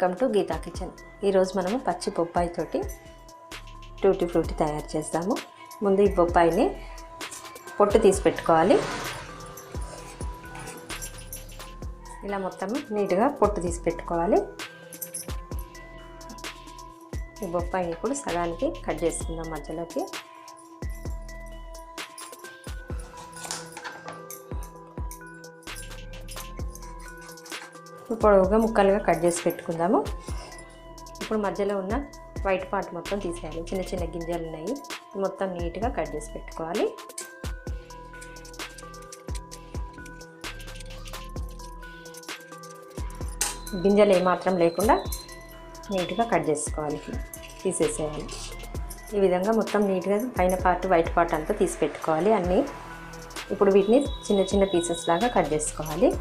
Welcome to Gita kitchen. ఈరోజు మనము పచ్చి బొప్పాయి తోటి టూటీ ఫ్రూటీ తయారు చేద్దాము. ముందు ఈ బొప్పాయిని పొట్టు తీసి పెట్టుకోవాలి. ఇలా మొత్తం నీట్గా పొట్టు తీసి పెట్టుకోవాలి. ఈ బొప్పాయిని ఇప్పుడు సగానికి కట్ చేసుకుందాం. మధ్యలోకి పొడవుగా ముక్కలుగా కట్ చేసి పెట్టుకుందాము. ఇప్పుడు మధ్యలో ఉన్న వైట్ పార్ట్ మొత్తం తీసేయాలి. చిన్న చిన్న గింజలు ఉన్నాయి, మొత్తం నీట్గా కట్ చేసి పెట్టుకోవాలి. గింజలు ఏమాత్రం లేకుండా నీట్గా కట్ చేసుకోవాలి, తీసేసేయాలి. ఈ విధంగా మొత్తం నీట్గా పైన పార్ట్ వైట్ పార్ట్ అంతా తీసి పెట్టుకోవాలి అన్నీ. ఇప్పుడు వీటిని చిన్న చిన్న పీసెస్ లాగా కట్ చేసుకోవాలి.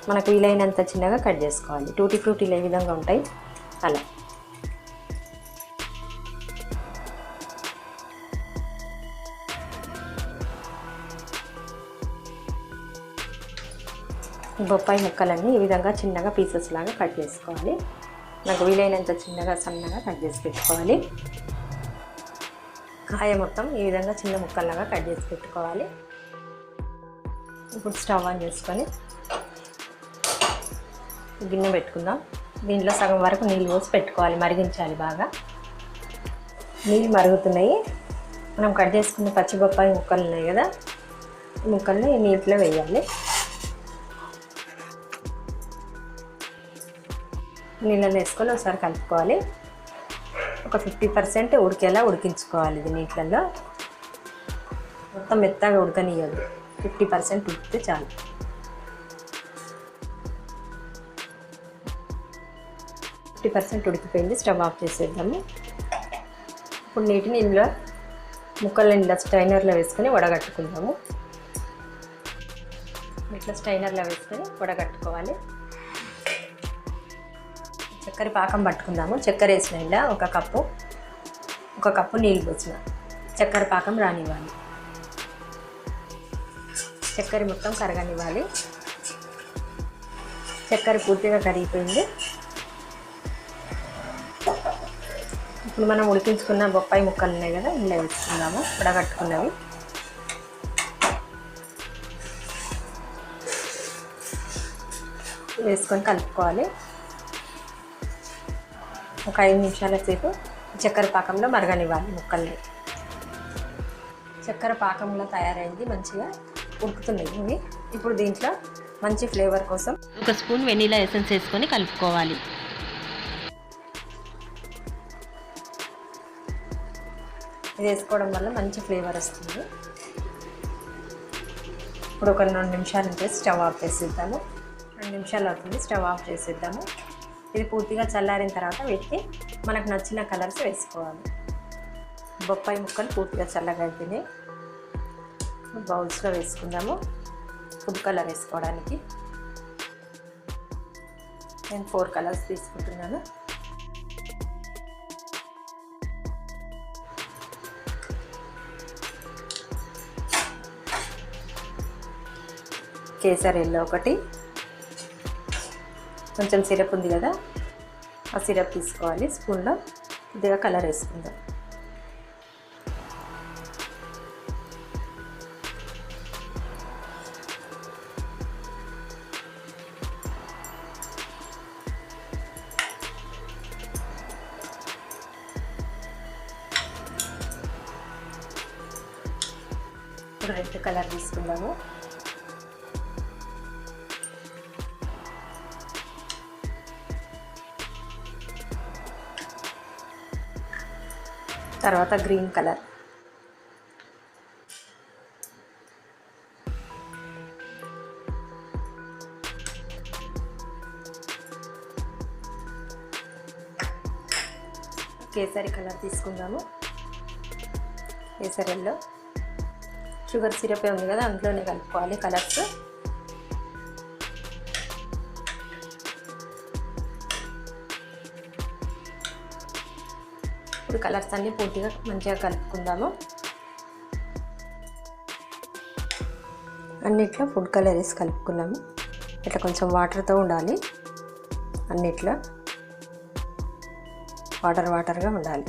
మనకు వీలైనంత చిన్నగా కట్ చేసుకోవాలి. టూటీ ఫ్రూటీలు ఏ విధంగా ఉంటాయి అలా. బొప్పాయి ముక్కలన్నీ ఈ విధంగా చిన్నగా పీసెస్ లాగా కట్ చేసుకోవాలి. నాకు వీలైనంత చిన్నగా సన్నగా కట్ చేసి పెట్టుకోవాలి. కాయ మొత్తం ఈ విధంగా చిన్న ముక్కల్లాగా కట్ చేసి పెట్టుకోవాలి. ఇప్పుడు స్టవ్ ఆన్ చేసుకొని గిన్నె పెట్టుకుందాం. దీంట్లో సగం వరకు నీళ్ళు పోసి పెట్టుకోవాలి, మరిగించాలి బాగా. నీళ్ళు మరుగుతున్నాయి. మనం కట్ చేసుకున్న పచ్చి బొప్పాయి ముక్కలు ఉన్నాయి కదా, ఈ ముక్కల్ని నీటిలో వేయాలి. నీళ్ళలో వేసుకొని ఒకసారి కలుపుకోవాలి. ఒక 50% ఉడికేలా ఉడికించుకోవాలి. ఇది నీళ్ళల్లో మొత్తం మెత్తగా ఉడకనియద్దు, 50% ఉడికితే చాలు. 50% ఉడికిపోయింది. స్టవ్ ఆఫ్ చేసేద్దాము. ఇప్పుడు నీటిని ఇందులో ముక్కల్ని ఇందులో స్ట్రైనర్లో వేసుకొని వడగట్టుకుందాము. ఇట్లా స్ట్రైనర్లో వేసుకొని వడగట్టుకోవాలి. చక్కెర పాకం పట్టుకుందాము. చక్కెర వేసిన ఇలా ఒక కప్పు నీళ్ళు పోసిన చక్కెర పాకం రానివ్వాలి. చక్కెర మొత్తం కరగనివ్వాలి. చక్కెర పూర్తిగా కరిగిపోయింది. ఇప్పుడు మనం ఉడికించుకున్న బొప్పాయి ముక్కలు ఉన్నాయి కదా, ఇందులో వేసుకుందాము. ఉడగట్టుకున్నవి వేసుకొని కలుపుకోవాలి. ఒక 5 నిమిషాల సేపు చక్కెర పాకంలో మరగనివ్వాలి ముక్కల్ని. చక్కెర పాకంలో తయారైంది, మంచిగా ఉడుకుతున్నాయి ఇవి. ఇప్పుడు దీంట్లో మంచి ఫ్లేవర్ కోసం 1 స్పూన్ వెనీలా ఎసెన్స్ వేసుకొని కలుపుకోవాలి. ఇది వేసుకోవడం వల్ల మంచి ఫ్లేవర్ వస్తుంది. ఇప్పుడు ఒక 2 నిమిషాలు ఉంటే స్టవ్ ఆఫ్ చేసేద్దాము. 2 నిమిషాలు అవుతుంది, స్టవ్ ఆఫ్ చేసేద్దాము. ఇది పూర్తిగా చల్లారిన తర్వాత వీటికి మనకు నచ్చిన కలర్స్ వేసుకోవాలి. బొప్పాయి ముక్కలు పూర్తిగా చల్లగా అయిపోయినాయి. బౌల్స్లో వేసుకుందాము. ఫుడ్ కలర్ వేసుకోవడానికి నేను 4 కలర్స్ తీసుకుంటున్నాను. కేసర్ ఎల్లో ఒకటి, కొంచెం సిరప్ ఉంది కదా, ఆ సిరప్ తీసుకోవాలి. స్పూన్లో కొద్దిగా కలర్ వేసుకుందాం. రెడ్ కలర్ తీసుకుందాము. తర్వాత గ్రీన్ కలర్, కేసరి కలర్ తీసుకుందాము. కేసరి ఎల్లో, షుగర్ సిరప్ ఉంది కదా, అందులోనే కలుపుకోవాలి కలర్స్. ఇప్పుడు కలర్స్ అన్నీ పూర్తిగా మంచిగా కలుపుకుందాము. అన్నిట్లో ఫుడ్ కలర్ వేసి కలుపుకున్నాము. ఇట్లా కొంచెం వాటర్తో ఉండాలి అన్నిట్లో. వాటర్గా ఉండాలి.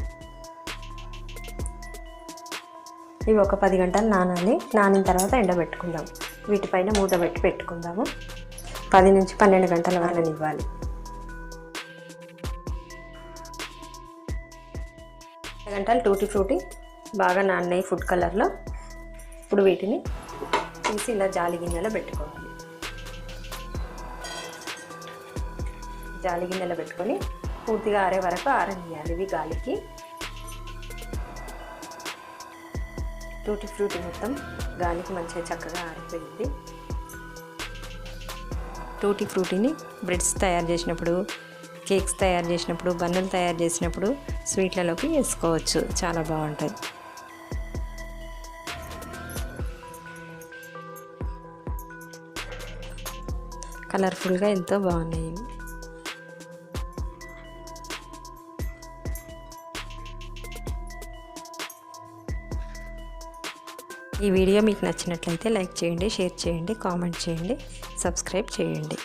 ఇవి ఒక 10 గంటలు నానాలి. నానిన తర్వాత ఎండబెట్టుకుందాం. వీటిపైన మూత పెట్టుకుందాము. 10 నుంచి 12 గంటల వరకు ఇవ్వాలి. గంటలు టూటీ ఫ్రూటీ బాగా నానాయి ఫుడ్ కలర్లో. ఇప్పుడు వీటిని తీసి ఇలా జాలి గిన్నెలో పెట్టుకోవాలి. జాలి గిన్నెలో పెట్టుకొని పూర్తిగా ఆరే వరకు ఆరనియాలి. ఇవి గాలికి. టూటీ ఫ్రూటీ మొత్తం గాలికి మంచిగా చక్కగా ఆరిపోయింది. టూటీ ఫ్రూటీని బ్రెడ్స్ తయారు చేసినప్పుడు, కేక్స్ తయారు చేసినప్పుడు, బన్నులు తయారు చేసినప్పుడు స్వీట్లలోకి వేసుకోవచ్చు. చాలా బాగుంటుంది. కలర్ఫుల్గా ఎంతో బాగున్నాయి. ఈ వీడియో మీకు నచ్చినట్లయితే లైక్ చేయండి, షేర్ చేయండి, కామెంట్ చేయండి, సబ్స్క్రైబ్ చేయండి.